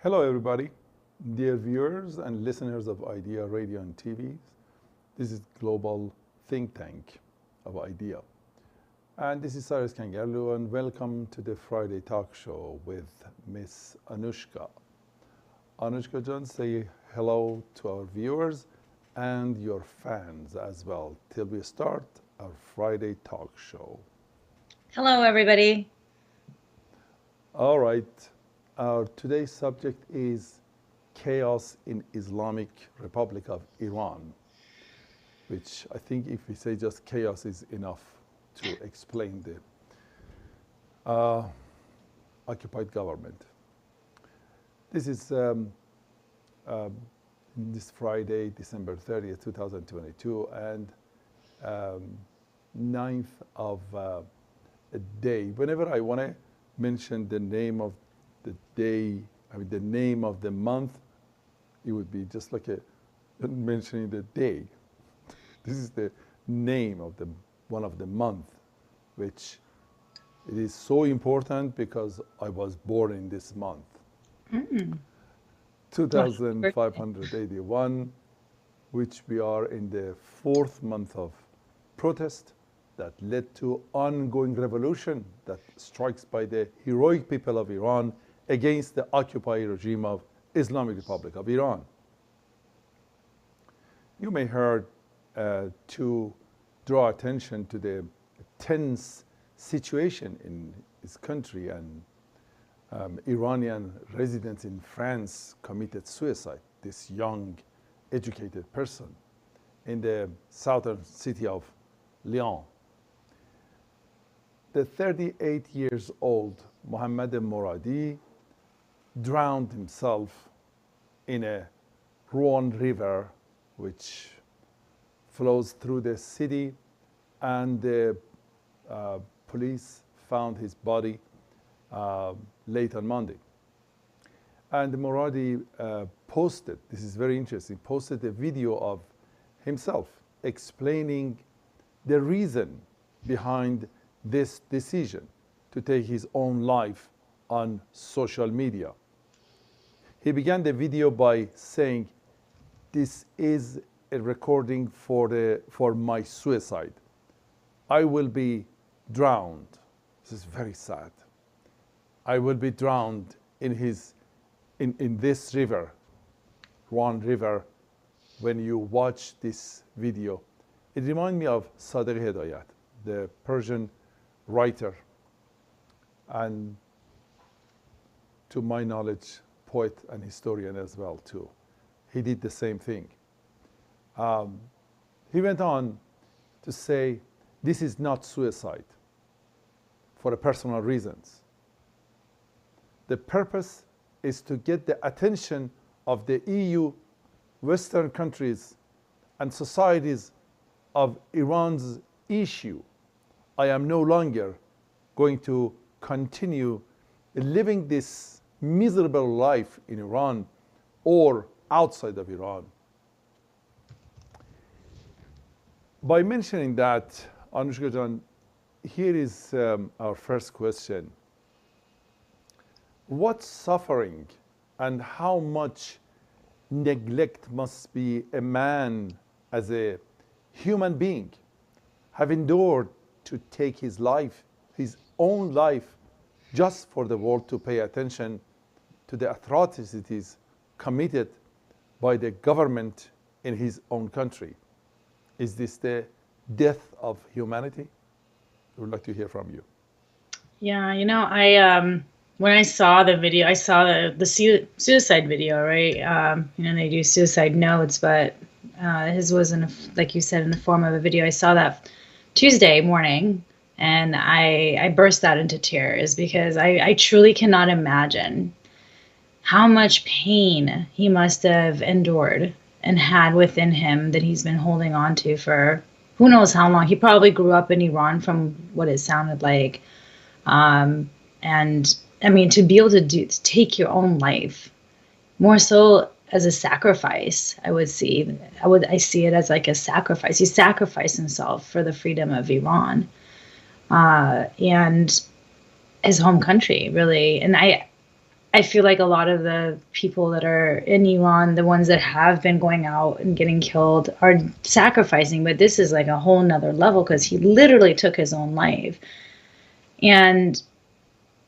Hello, everybody. Dear viewers and listeners of IDEA Radio and TV, this is Global Think Tank of IDEA. And this is Alhiyarkengerlú, and welcome to the Friday talk show with Miss Anushka. Anushka John, say hello to our viewers and your fans as well, till we start our Friday talk show. Hello, everybody. All right. Our today's subject is chaos in Islamic Republic of Iran, which I think if we say just chaos is enough to explain the occupied government. This is this Friday, December 30th, 2022, and 9th of a day. Whenever I want to mention the name of the day, the name of the month, it would be just like mentioning the day. This is the name of one of the month, which it is so important because I was born in this month. 2581, which we are in the 4th month of protest that led to ongoing revolution that strikes by the heroic people of Iran against the occupied regime of Islamic Republic of Iran. You may heard to draw attention to the tense situation in this country, and Iranian residents in France committed suicide. This young, educated person in the southern city of Lyon. The 38 years old Mohammad Moradi drowned himself in a Rhone River, which flows through the city, and the police found his body late on Monday. And Moradi posted, this is very interesting, posted a video of himself explaining the reason behind this decision to take his own life on social media. He began the video by saying, "This is a recording for my suicide. I will be drowned." This is very sad. "I will be drowned in this river, Rhone River, when you watch this video." It reminds me of Sadegh Hedayat, the Persian writer, and to my knowledge, poet and historian as well too. He did the same thing. He went on to say, this is not suicide for personal reasons. The purpose is to get the attention of the EU, Western countries, and societies of Iran's issue. I am no longer going to continue living this miserable life in Iran or outside of Iran. By mentioning that, Anushka John, here is our first question. What suffering and how much neglect must be a man as a human being have endured to take his life, his own life, just for the world to pay attention to the atrocities committed by the government in his own country? Is this the death of humanity? I would like to hear from you. Yeah, when I saw the video, I saw the suicide video, right? They do suicide notes, but his was like you said, in the form of a video. I saw that Tuesday morning, and I burst out into tears because I truly cannot imagine how much pain he must have endured and had within him that he's been holding on to for who knows how long. He probably grew up in Iran, from what it sounded like. And I mean, to be able to take your own life, more so as a sacrifice, I see it as like a sacrifice. He sacrificed himself for the freedom of Iran and his home country, really. And I I feel like a lot of the people that are in Iran, the ones that have been going out and getting killed, are sacrificing. But this is like a whole nother level because he literally took his own life. And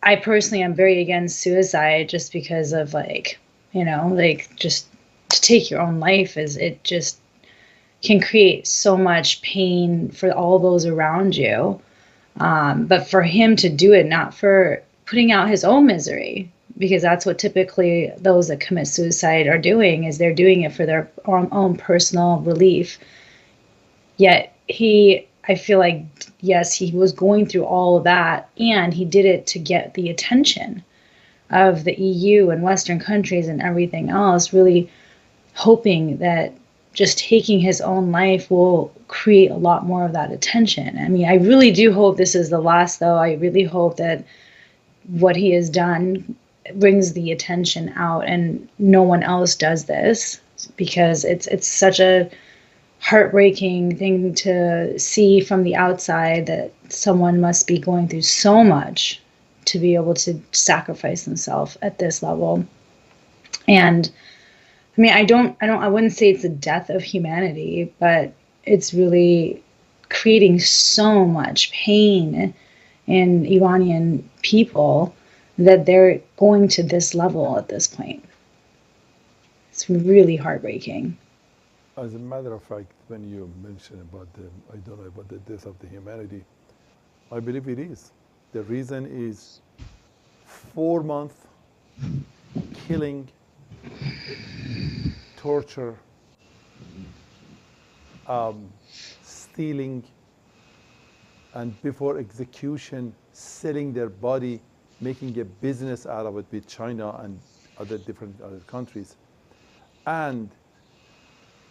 I personally am very against suicide just because of like, you know, like just to take your own life is it just can create so much pain for all those around you. But for him to do it, not for putting out his own misery, because that's what typically those that commit suicide are doing, is they're doing it for their own personal relief. Yet I feel like, yes, he was going through all of that, and he did it to get the attention of the EU and Western countries and everything else, really hoping that just taking his own life will create a lot more of that attention. I mean, I really do hope this is the last, though. I really hope that what he has done brings the attention out and no one else does this, because it's such a heartbreaking thing to see from the outside that someone must be going through so much to be able to sacrifice themselves at this level. And I mean, I wouldn't say it's the death of humanity, but it's really creating so much pain in Iranian people that they're going to this level at this point. It's really heartbreaking. As a matter of fact, when you mention about I don't know about the death of the humanity, I believe it is. The reason is 4 months killing, torture, stealing, and before execution, selling their body, making a business out of it with China and other countries. And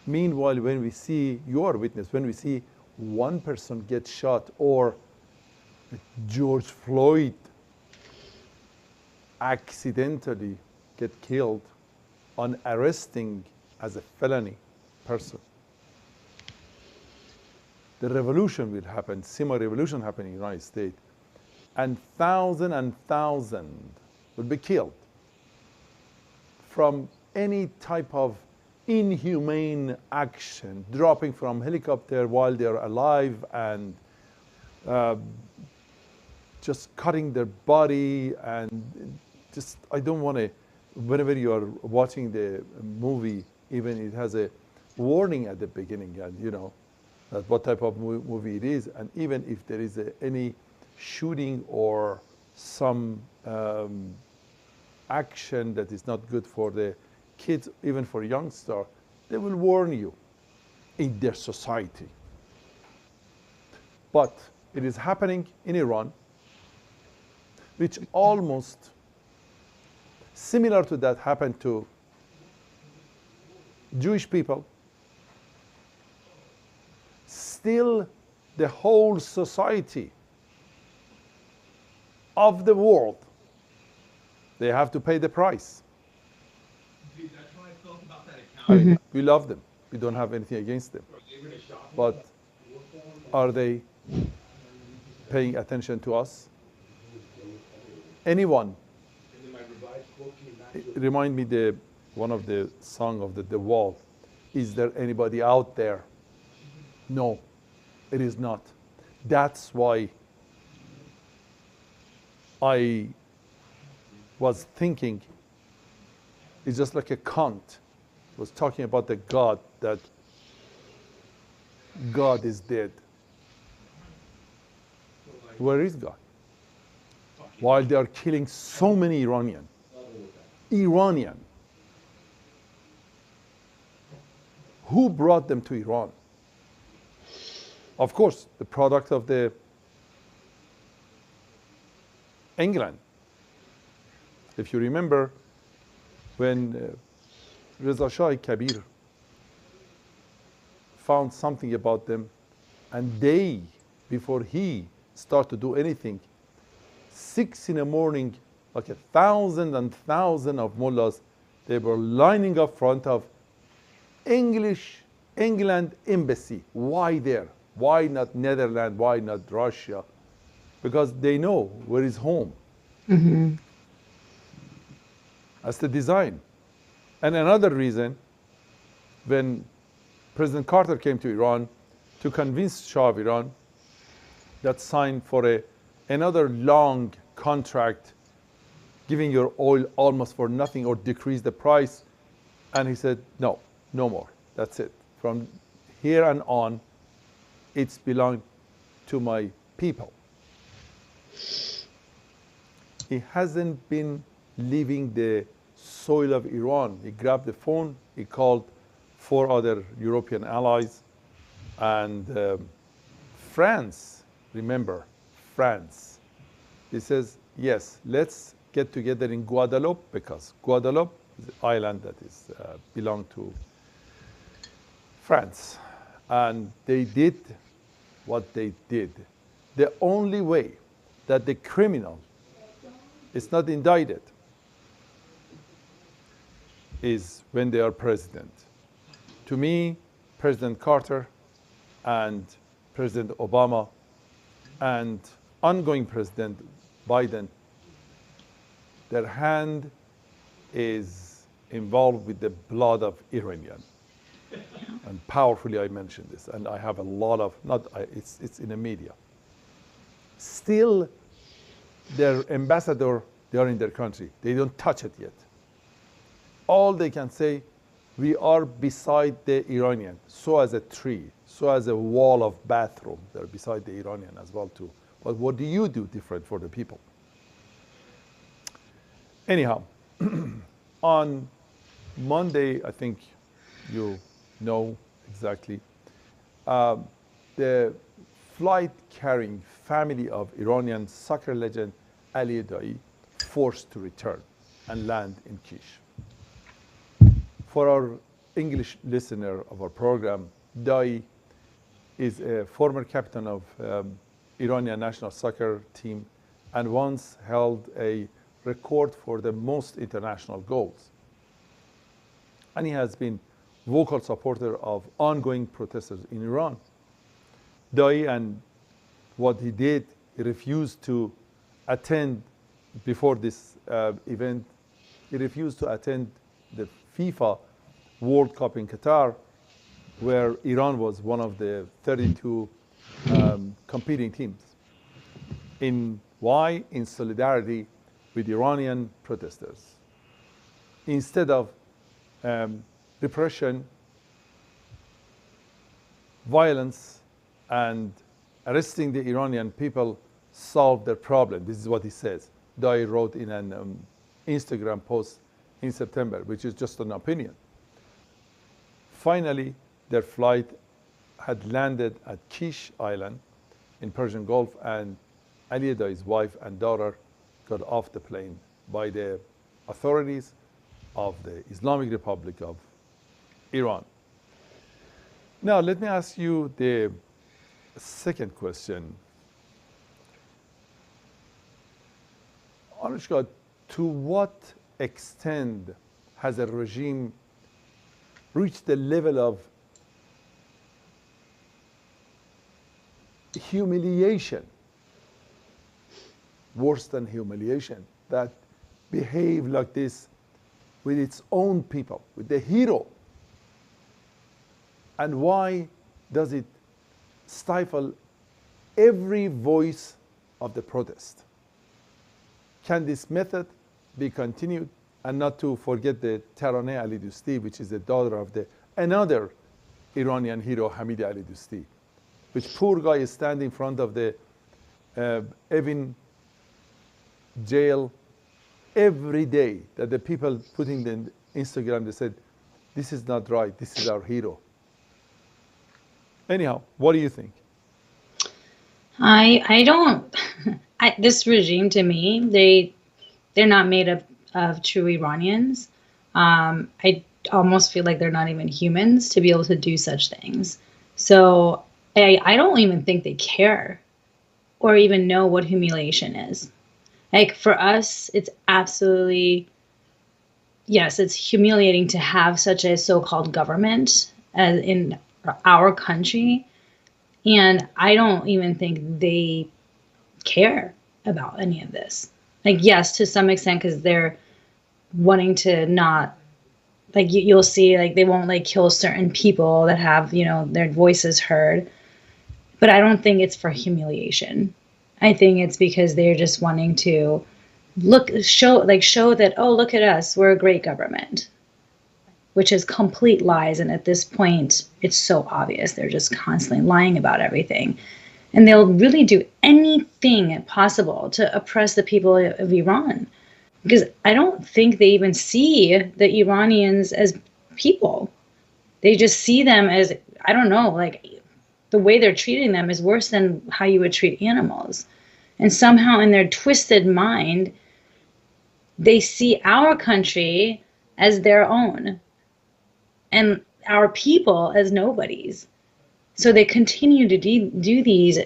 meanwhile, when we see, you are a witness, when we see one person get shot, or George Floyd accidentally get killed on arresting as a felony person, the revolution will happen, similar revolution happen in the United States, and thousands will be killed from any type of inhumane action, dropping from helicopter while they're alive and just cutting their body. And just, I don't want to, whenever you are watching the movie, even it has a warning at the beginning, and you know that what type of movie it is, and even if there is any shooting or some action that is not good for the kids, even for youngsters, they will warn you in their society. But it is happening in Iran, which almost similar to that happened to Jewish people. Still, the whole society of the world, they have to pay the price. Dude, that's how I felt about that account. I mean, we love them. We don't have anything against them. But are they paying attention to us? Anyone? Remind me one of the song of the Wall. Is there anybody out there? No, it is not. That's why I was thinking, it's just like a Kant was talking about the God, that God is dead. Where is God? While they are killing so many Iranian. Who brought them to Iran? Of course, the product of the England. If you remember, when Reza Shah Kabir found something about them, and they, before he started to do anything, 6 in the morning, like 1,000 and 1,000 of mullahs, they were lining up front of England embassy. Why there? Why not Netherlands? Why not Russia? Because they know where is home. Mm-hmm. That's the design. And another reason, when President Carter came to Iran to convince Shah of Iran that signed for another long contract, giving your oil almost for nothing or decrease the price. And he said, no, no more. That's it. From here and on, it's belonged to my people. He hasn't been leaving the soil of Iran. He grabbed the phone, he called 4 other European allies, and France, remember, France. He says, yes, let's get together in Guadeloupe, because Guadeloupe is an island that is belong to France. And they did what they did. The only way that the criminal is not indicted is when they are president. To me, President Carter and President Obama and ongoing President Biden, their hand is involved with the blood of Iranian. And powerfully I mentioned this, and I have a lot of, it's in the media. Still, their ambassador, they are in their country. They don't touch it yet. All they can say, we are beside the Iranian, so as a tree, so as a wall of bathroom. They're beside the Iranian as well too. But what do you do different for the people? Anyhow, on Monday, I think you know exactly, the flight carrying family of Iranian soccer legend Ali Daei forced to return and land in Kish. For our English listener of our program, Daei is a former captain of Iranian national soccer team and once held a record for the most international goals. And he has been vocal supporter of ongoing protesters in Iran. Daei, and what he did, he refused to attend before this event. He refused to attend the FIFA World Cup in Qatar, where Iran was one of the 32 competing teams. Why? In solidarity with Iranian protesters. Instead of repression, violence, and arresting the Iranian people solved their problem. This is what he says. Daei wrote in an Instagram post in September, which is just an opinion. Finally, their flight had landed at Kish Island in Persian Gulf, and Ali Daei's wife and daughter got off the plane by the authorities of the Islamic Republic of Iran. Now, let me ask you the second question. Anushka, to what extent has a regime reached the level of humiliation, worse than humiliation, that behave like this with its own people, with the hero? And why does it stifle every voice of the protest? Can this method be continued? And not to forget the Taraneh Ali Dosti, which is the daughter of another Iranian hero, Hamid Ali Dosti, which poor guy is standing in front of the Evin jail every day, that the people putting the Instagram, they said, this is not right, this is our hero. Anyhow, what do you think? I don't, this regime to me, they're not made up of true Iranians. I almost feel like they're not even humans to be able to do such things. So I don't even think they care or even know what humiliation is. Like, for us, it's absolutely, yes, it's humiliating to have such a so-called government in our country. And I don't even think they care about any of this. Like, yes, to some extent, because they're wanting to not, like you'll see, like they won't like kill certain people that have, you know, their voices heard. But I don't think it's for humiliation. I think it's because they're just wanting to show that, oh, look at us, we're a great government, which is complete lies. And at this point, it's so obvious. They're just constantly lying about everything. And they'll really do anything possible to oppress the people of Iran. Because I don't think they even see the Iranians as people. They just see them as, I don't know, like the way they're treating them is worse than how you would treat animals. And somehow in their twisted mind, they see our country as their own and our people as nobodies. So they continue to do these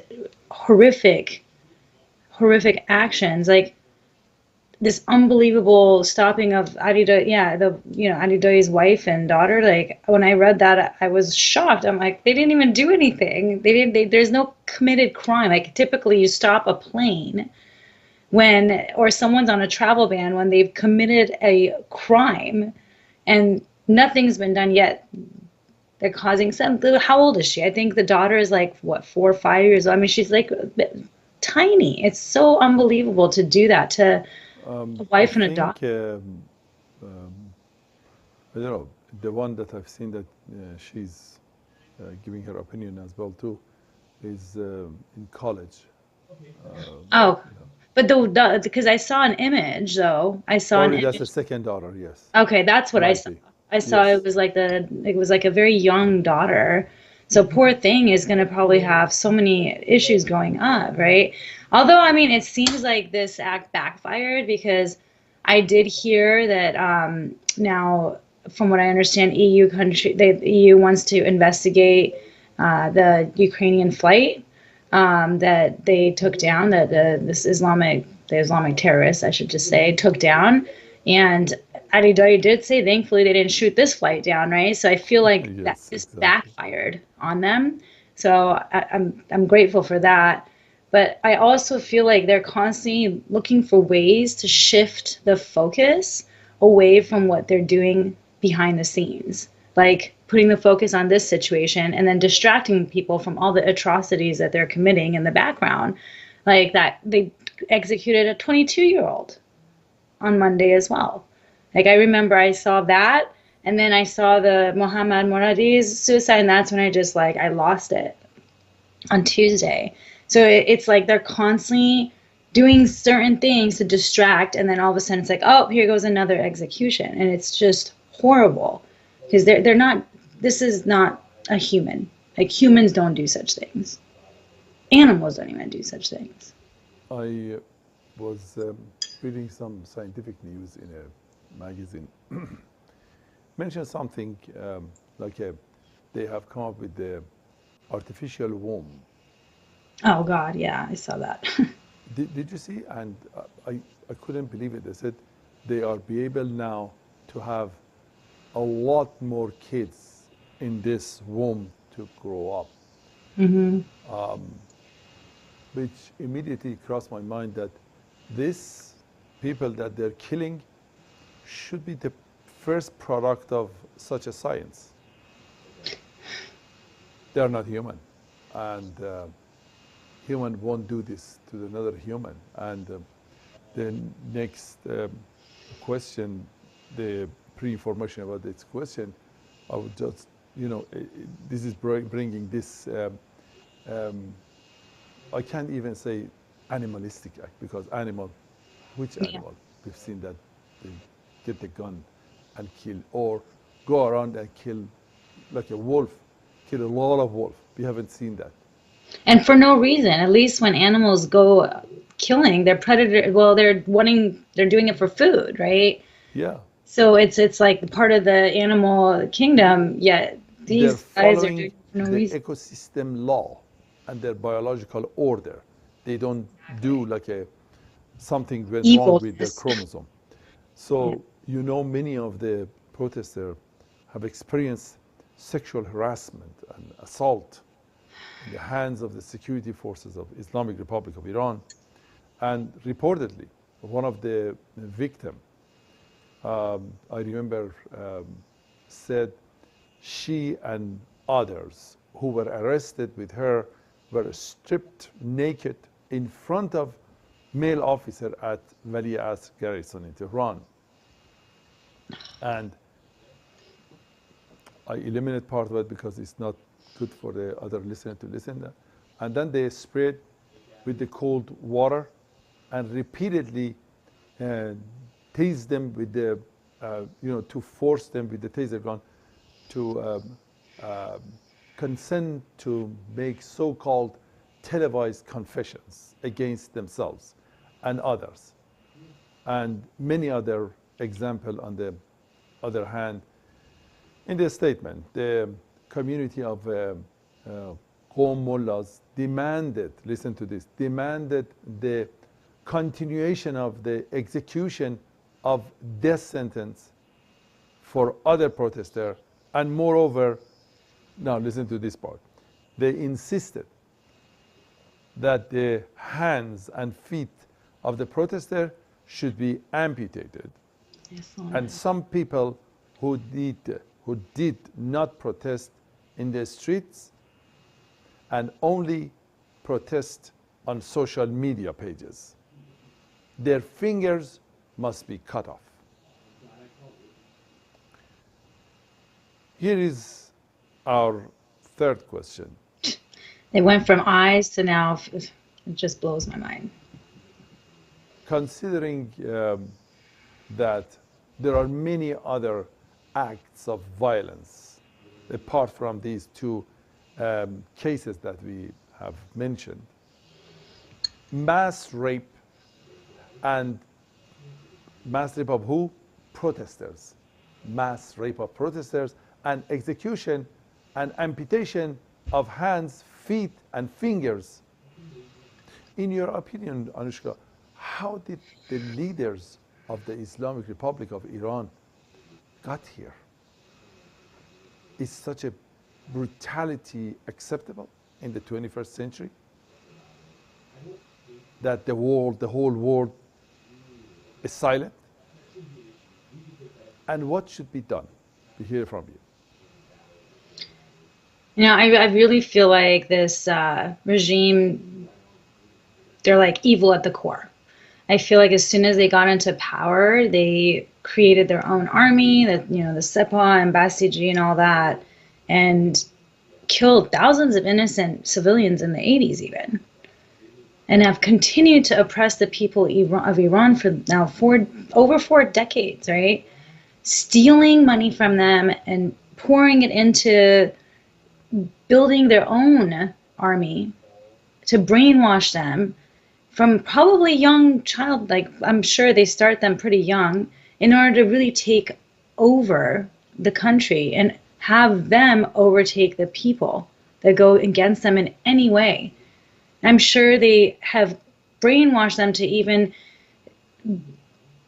horrific actions, like this unbelievable stopping of Ali Dai's wife and daughter. Like when I read that, I was shocked. I'm like, they didn't even do anything. There's no committed crime. Like typically you stop a plane or someone's on a travel ban when they've committed a crime and nothing's been done yet. They're causing how old is she? I think the daughter is like, what, 4 or 5 years old? I mean, she's like tiny. It's so unbelievable to do that to a wife and a daughter. I don't know, the one that I've seen that she's giving her opinion as well too is in college. But because I saw an image though. I saw an image. That's the second daughter, yes. Okay, that's what I saw. I saw yes. It was like a very young daughter. So poor thing is going to probably have so many issues going up, right? Although, I mean, it seems like this act backfired because I did hear that now, from what I understand, the EU wants to investigate the Ukrainian flight that they took down, that the Islamic terrorists, I should just say, took down. And Ali Dai did say, thankfully, they didn't shoot this flight down, right? So I feel like yes, that just exactly. backfired on them. So I'm grateful for that. But I also feel like they're constantly looking for ways to shift the focus away from what they're doing behind the scenes, like putting the focus on this situation and then distracting people from all the atrocities that they're committing in the background. Like that they executed a 22-year-old on Monday as well. Like I remember I saw that, and then I saw the Mohammad Moradi's suicide, and that's when I lost it on Tuesday. So it's like they're constantly doing certain things to distract, and then all of a sudden it's like, oh, here goes another execution, and it's just horrible because they're not. This is not a human. Like humans don't do such things. Animals don't even do such things. I was reading some scientific news in a magazine. Mentioned something they have come up with the artificial womb. Oh God, yeah, I saw that. Did you see? And I couldn't believe it. They said they are be able now to have a lot more kids in this womb to grow up. Mm-hmm. Which immediately crossed my mind that these people that they're killing should be the first product of such a science. They are not human, and human won't do this to another human. And the next question, the pre-information about this question, I would just, this is bringing this, I can't even say animalistic act, because which animal? We've seen that they get the gun and kill, or go around and kill, like a wolf, kill a lot of wolf. We haven't seen that. And for no reason. At least when animals go killing, they're predator. Well, they're doing it for food, right? Yeah. So it's like part of the animal kingdom. Yet these guys are doing it for no reason. The ecosystem law and their biological order. They don't do something went wrong with their chromosome. So many of the protesters have experienced sexual harassment and assault in the hands of the security forces of Islamic Republic of Iran. And reportedly, one of the victims I remember said she and others who were arrested with her were stripped naked in front of male officer at Wali Asr garrison in Tehran. And I eliminate part of it because it's not good for the other listener to listen. And then they sprayed with the cold water and repeatedly tased them with the, to force them with the taser gun to consent to make so-called televised confessions against themselves and others. And many other examples on the other hand. In the statement, the community of Qom mullahs demanded, listen to this, demanded the continuation of the execution of death sentence for other protesters, and moreover, now listen to this part, they insisted that the hands and feet of the protester should be amputated. Yes, and some people who did not protest in the streets and only protest on social media pages, their fingers must be cut off. Here is our third question. They went from eyes to now, it just blows my mind. Considering that there are many other acts of violence apart from these two cases that we have mentioned, mass rape, and mass rape of who? Protesters. Mass rape of protesters and execution and amputation of hands, feet, and fingers. In your opinion, Anushka, how did the leaders of the Islamic Republic of Iran got here? Is such a brutality acceptable in the 21st century? That the whole world is silent? And what should be done? To hear from you. You know, I really feel like this regime, they're like evil at the core. I feel like as soon as they got into power, they created their own army, the Sepah and Basiji and all that, and killed thousands of innocent civilians in the 80s even, and have continued to oppress the people of Iran for now over 4 decades, right? Stealing money from them and pouring it into building their own army to brainwash them from probably young child, like I'm sure they start them pretty young, in order to really take over the country and have them overtake the people that go against them in any way. I'm sure they have brainwashed them to even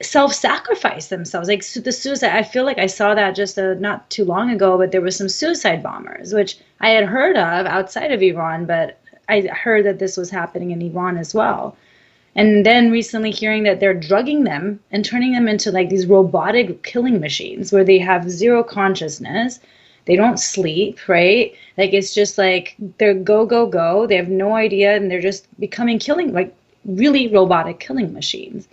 self-sacrifice themselves, like the suicide. I feel like I saw that just not too long ago, but there were some suicide bombers, which I had heard of outside of Iran, but I heard that this was happening in Iran as well. And then recently hearing that they're drugging them and turning them into like these robotic killing machines where they have zero consciousness. They don't sleep, right? Like it's just like they're go, go, go. They have no idea, and they're just becoming like really robotic killing machines.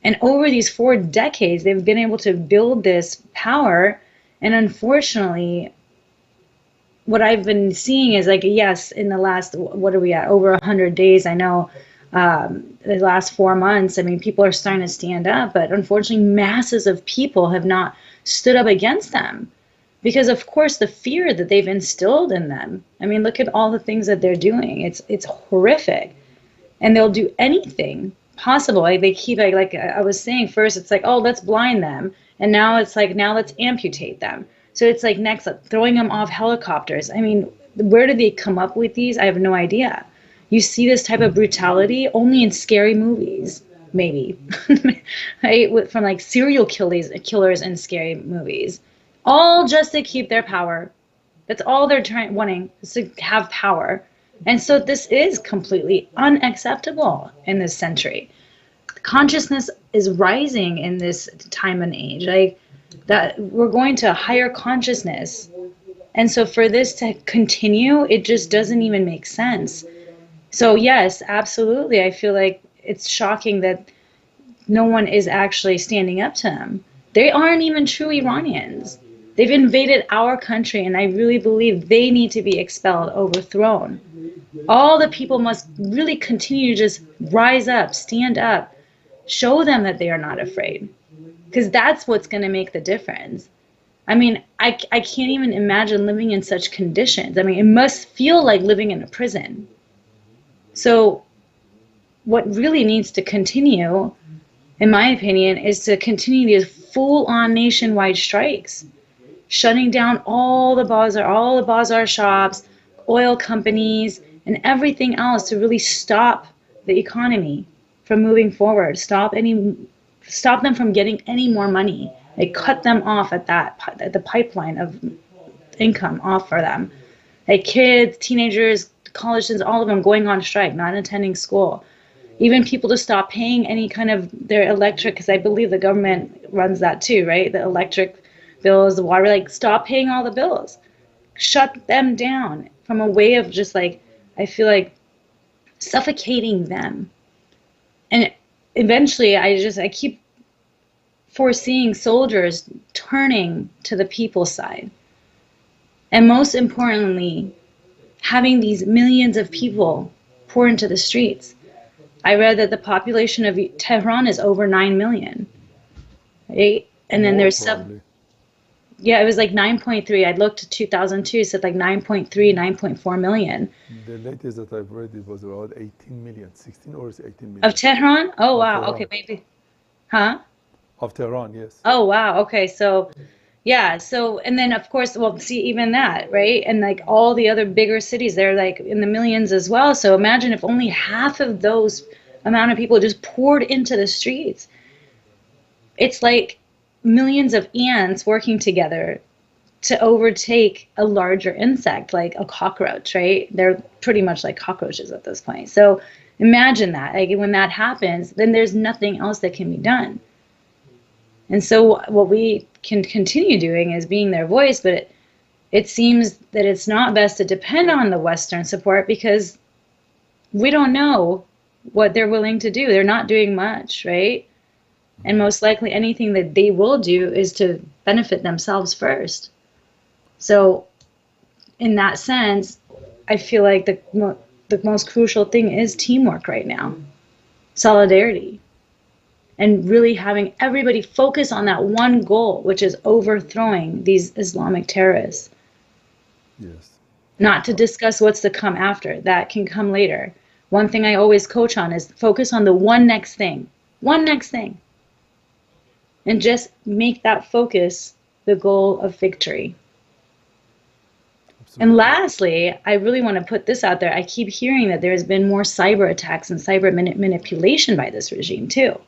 And over these 4 decades, they've been able to build this power. And unfortunately, what I've been seeing is like, yes, in the last, what are we at? Over 100 days, I know, the last 4 months, I mean, people are starting to stand up, but unfortunately, masses of people have not stood up against them. Because of course, the fear that they've instilled in them. I mean, look at all the things that they're doing. It's horrific. And they'll do anything possible. Like they keep like I was saying first, it's like, oh, let's blind them, and now it's like, now let's amputate them. So it's like next, like, throwing them off helicopters. I mean, where did they come up with these? I have no idea. You see this type of brutality only in scary movies, maybe, right? From like serial killers in scary movies, all just to keep their power. That's all they're wanting, is to have power. And so this is completely unacceptable in this century. consciousness is rising in this time and age, like that we're going to a higher consciousness. And so for this to continue, it just doesn't even make sense. So yes, absolutely. I feel like it's shocking that no one is actually standing up to them. They aren't even true Iranians. They've invaded our country, and I really believe they need to be expelled, overthrown. All the people must really continue to just rise up, stand up, show them that they are not afraid, because that's what's going to make the difference. I mean, I can't even imagine living in such conditions. I mean, it must feel like living in a prison. So what really needs to continue, in my opinion, is to continue these full-on nationwide strikes, shutting down all the bazaar shops, oil companies, and everything else to really stop the economy from moving forward, stop them from getting any more money. They cut them off at the pipeline of income off for them. Like kids, teenagers, college students, all of them going on strike, not attending school. Even people to stop paying any kind of their electric, because I believe the government runs that too, right? The electric bills, the water, like stop paying all the bills. Shut them down from a way of just like, I feel like suffocating them. And eventually I keep foreseeing soldiers turning to the people's side. And most importantly, having these millions of people pour into the streets. I read that the population of Tehran is over 9 million, right? And then there's yeah, it was like 9.3. I looked at 2002, it said like 9.3, 9.4 million. The latest that I've read, it was around 18 million, 16 or 18 million. Of Tehran? Oh, wow. Tehran. Okay, maybe. Huh? Of Tehran, yes. Oh, wow. Okay, so yeah, so, and then of course, well, see, even that, right? And like all the other bigger cities, they're like in the millions as well. So imagine if only half of those amount of people just poured into the streets. It's like millions of ants working together to overtake a larger insect, like a cockroach, right? They're pretty much like cockroaches at this point. So imagine that, like when that happens, then there's nothing else that can be done. And so what we can continue doing is being their voice, but it seems that it's not best to depend on the Western support because we don't know what they're willing to do. They're not doing much, right? And most likely anything that they will do is to benefit themselves first. So in that sense, I feel like the most crucial thing is teamwork right now, solidarity. And really having everybody focus on that one goal, which is overthrowing these Islamic terrorists. Yes. Not to discuss what's to come after. That can come later. One thing I always coach on is focus on the one next thing. One next thing. And just make that focus the goal of victory. Absolutely. And lastly, I really want to put this out there. I keep hearing that there's been more cyber attacks and cyber manipulation by this regime too.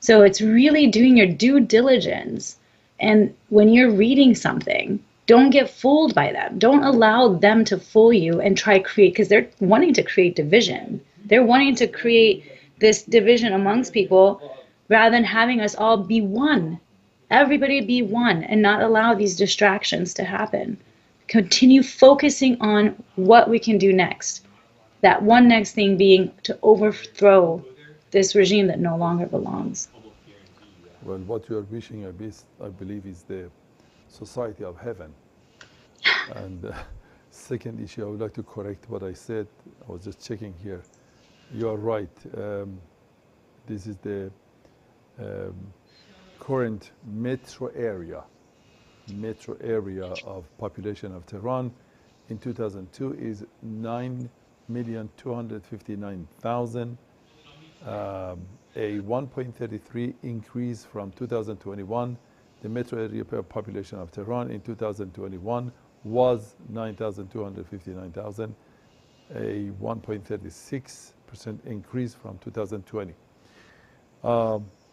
So it's really doing your due diligence. And when you're reading something, don't get fooled by them. Don't allow them to fool you and try to create, because they're wanting to create division. They're wanting to create this division amongst people rather than having us all be one. Everybody be one and not allow these distractions to happen. Continue focusing on what we can do next. That one next thing being to overthrow this regime that no longer belongs. Well, what you are wishing, I believe, is the society of heaven. And second issue, I would like to correct what I said. I was just checking here. You are right. This is the current metro area of population of Tehran. In 2002 is 9,259,000. A 1.33 increase from 2021. The metro area population of Tehran in 2021 was 9,259,000, a 1.36% increase from 2020.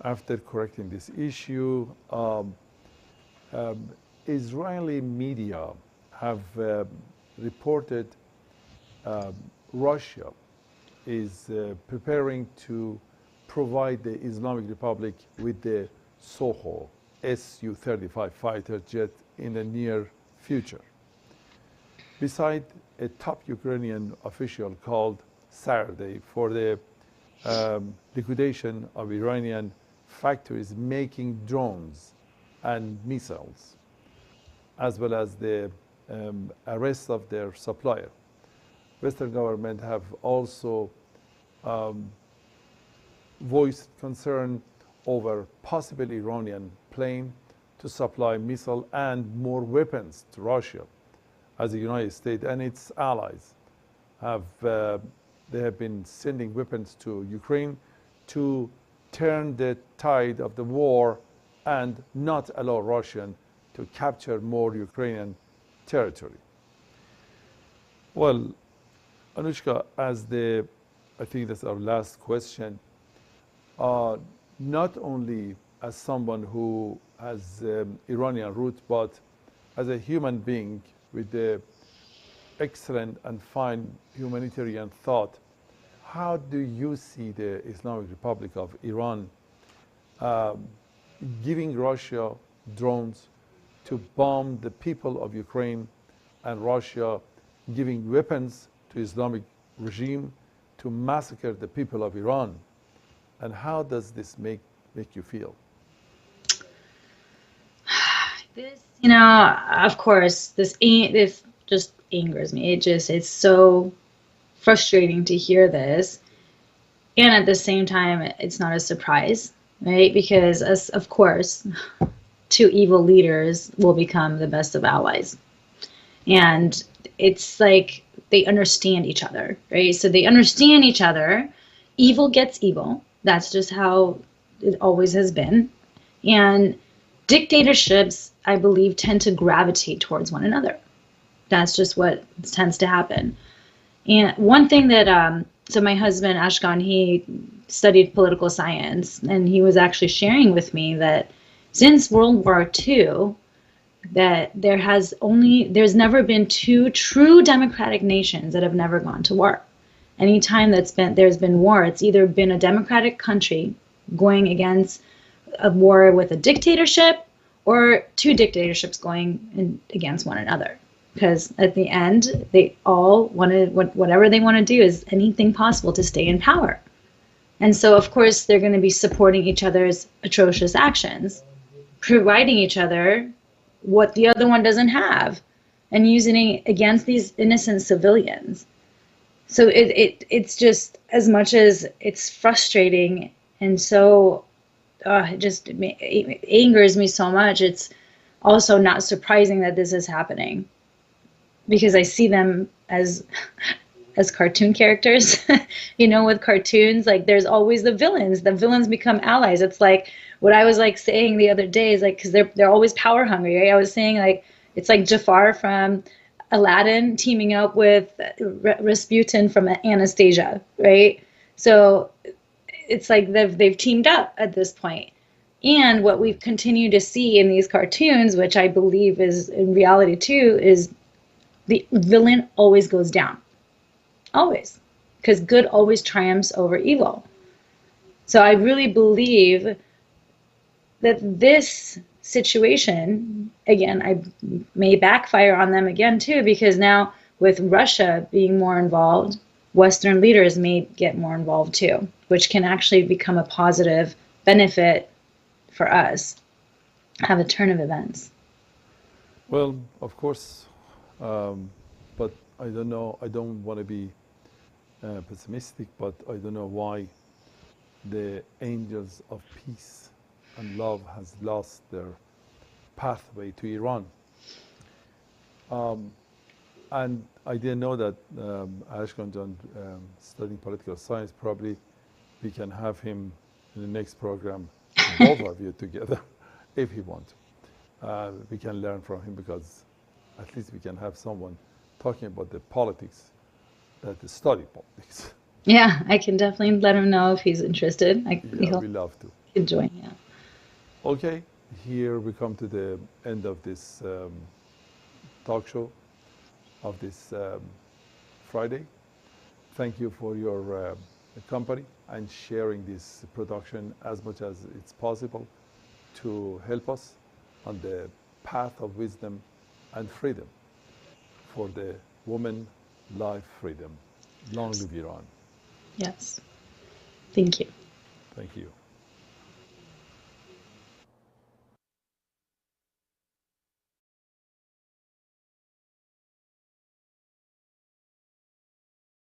After correcting this issue, Israeli media have reported Russia is preparing to provide the Islamic Republic with the Soho Su-35 fighter jet in the near future. Beside a top Ukrainian official called Saturday for the liquidation of Iranian factories making drones and missiles, as well as the arrest of their supplier. Western governments have also voiced concern over possible Iranian plane to supply missile and more weapons to Russia, as the United States and its allies have they have been sending weapons to Ukraine to turn the tide of the war and not allow Russia to capture more Ukrainian territory. Well, Anushka, I think that's our last question. Not only as someone who has Iranian roots, but as a human being with the excellent and fine humanitarian thought, how do you see the Islamic Republic of Iran giving Russia drones to bomb the people of Ukraine, and Russia giving weapons to Islamic regime to massacre the people of Iran? And how does this make you feel? This, you know, of course, this just angers me. It's so frustrating to hear this, and at the same time, it's not a surprise, right? Because of course, two evil leaders will become the best of allies, and it's like they understand each other, right? So they understand each other. Evil gets evil. That's just how it always has been. And dictatorships, I believe, tend to gravitate towards one another. That's just what tends to happen. And one thing that, so my husband, Ashkan, he studied political science, and he was actually sharing with me that since World War II, that there's never been two true democratic nations that have never gone to war. Anytime there's been war, it's either been a democratic country going against a war with a dictatorship, or two dictatorships going against one another. Because at the end, they all whatever they want to do is anything possible to stay in power. And so, of course, they're going to be supporting each other's atrocious actions, providing each other what the other one doesn't have, and using it against these innocent civilians. So it's just, as much as it's frustrating and so it angers me so much, it's also not surprising that this is happening, because I see them as cartoon characters. You know, with cartoons, like there's always the villains become allies. It's like what I was like saying the other day is like, because they're always power hungry, right? I was saying like it's like Jafar from Aladdin teaming up with Rasputin from Anastasia, right? So it's like they've teamed up at this point. And what we've continued to see in these cartoons, which I believe is in reality too, is the villain always goes down. Always. Because good always triumphs over evil. So I really believe that this situation, again, I may backfire on them again too, because now with Russia being more involved, Western leaders may get more involved too, which can actually become a positive benefit for us, have a turn of events. Well, of course, but I don't know, I don't want to be pessimistic, but I don't know why the angels of peace and love has lost their pathway to Iran. And I didn't know that Ashkan John studying political science. Probably we can have him in the next program, both of you together, if he wants. We can learn from him, because at least we can have someone talking about the politics, that study politics. Yeah, I can definitely let him know if he's interested. Yeah, we love to. He can join, yeah. Okay, here we come to the end of this talk show of this Friday. Thank you for your company and sharing this production as much as it's possible to help us on the path of wisdom and freedom for the woman life freedom. Long live Iran. Yes. Thank you. Thank you.